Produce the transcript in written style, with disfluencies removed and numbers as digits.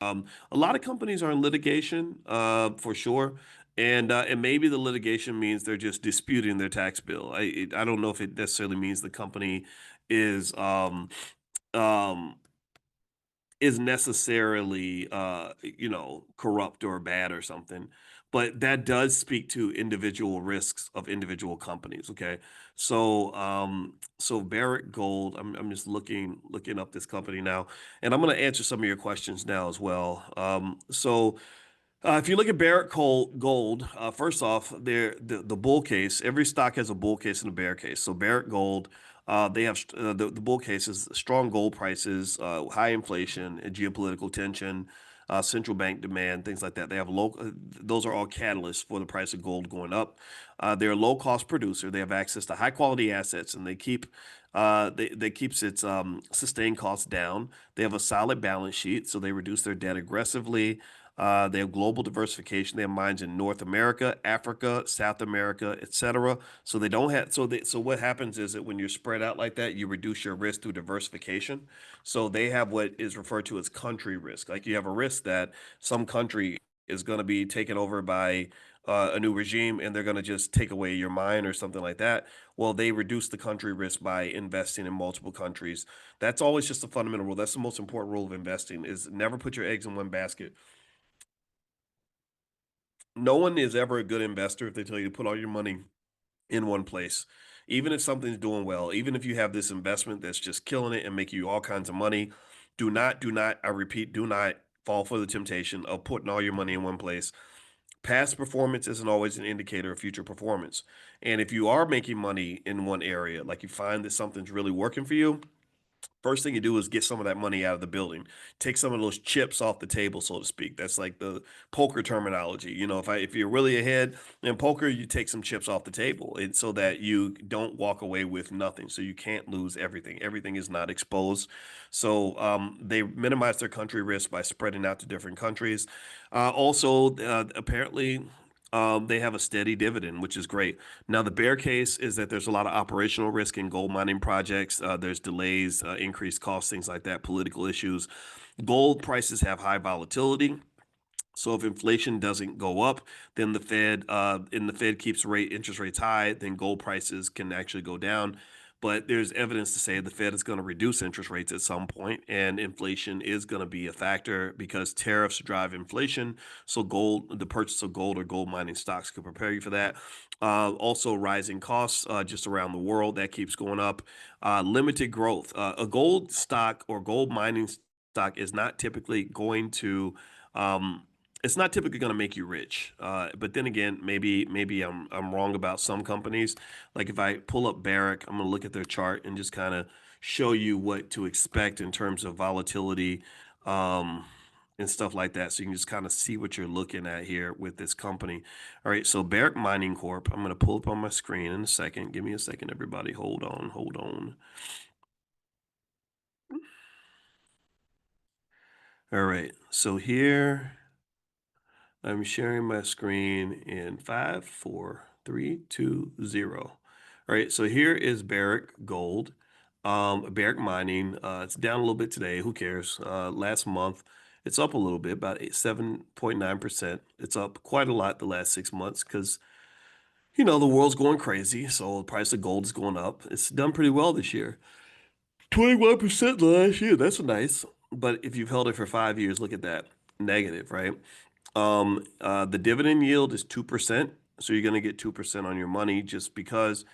A lot of companies are in litigation, for sure, and maybe the litigation means they're just disputing their tax bill. I don't know if it necessarily means the company is um, is necessarily corrupt or bad or something, but that does speak to individual risks of individual companies. Okay, so Barrick Gold, I'm just looking up this company now, and I'm going to answer some of your questions now as well. If you look at Gold, first off, the bull case. Every stock has a bull case and a bear case. So Barrick Gold, they have the bull case is strong gold prices, high inflation, and geopolitical tension, central bank demand, things like that. They have those are all catalysts for the price of gold going up. They're a low cost producer. They have access to high quality assets, and they keeps its sustained costs down. They have a solid balance sheet, so they reduce their debt aggressively. They have global diversification. They have mines in North America, Africa, South America, etc. So they don't have so what happens is that when you're spread out like that, you reduce your risk through diversification. So they have what is referred to as country risk. Like you have a risk that some country is going to be taken over by a new regime and they're going to just take away your mine or something like that. Well, they reduce the country risk by investing in multiple countries. That's always just a fundamental rule. That's the most important rule of investing is never put your eggs in one basket. No one is ever a good investor if they tell you to put all your money in one place. Even if something's doing well, even if you have this investment that's just killing it and making you all kinds of money, I repeat, do not fall for the temptation of putting all your money in one place. Past performance isn't always an indicator of future performance. And if you are making money in one area, like you find that something's really working for you, first thing you do is get some of that money out of the building. Take some of those chips off the table, so to speak. That's like the poker terminology. If you're really ahead in poker, you take some chips off the table so that you don't walk away with nothing. So you can't lose everything. Everything is not exposed. So they minimize their country risk by spreading out to different countries. Apparently, they have a steady dividend, which is great. Now, the bear case is that there's a lot of operational risk in gold mining projects. There's delays, increased costs, things like that, political issues. Gold prices have high volatility. So if inflation doesn't go up, then the Fed keeps interest rates high, then gold prices can actually go down. But there's evidence to say the Fed is going to reduce interest rates at some point, and inflation is going to be a factor because tariffs drive inflation. So the purchase of gold or gold mining stocks could prepare you for that. Also, rising costs just around the world that keeps going up. Limited growth. A gold stock or gold mining stock is not typically going to um, it's not typically going to make you rich. But then again, maybe I'm wrong about some companies. Like if I pull up Barrick, I'm going to look at their chart and just kind of show you what to expect in terms of volatility, um, and stuff like that. So you can just kind of see what you're looking at here with this company. All right, so Barrick Mining Corp. I'm going to pull up on my screen in a second. Give me a second, everybody. Hold on, hold on. All right, so here. I'm sharing my screen in 5, 4, 3, 2, 0. All right, so here is Barrick Gold, Barrick Mining. It's down a little bit today. Who cares? Last month, it's up a little bit, about 7.9%. It's up quite a lot the last 6 months because the world's going crazy, so the price of gold is going up. It's done pretty well this year. 21% last year. That's nice. But if you've held it for 5 years, look at that. Negative, right? The dividend yield is 2%. So you're going to get 2% on your money just because.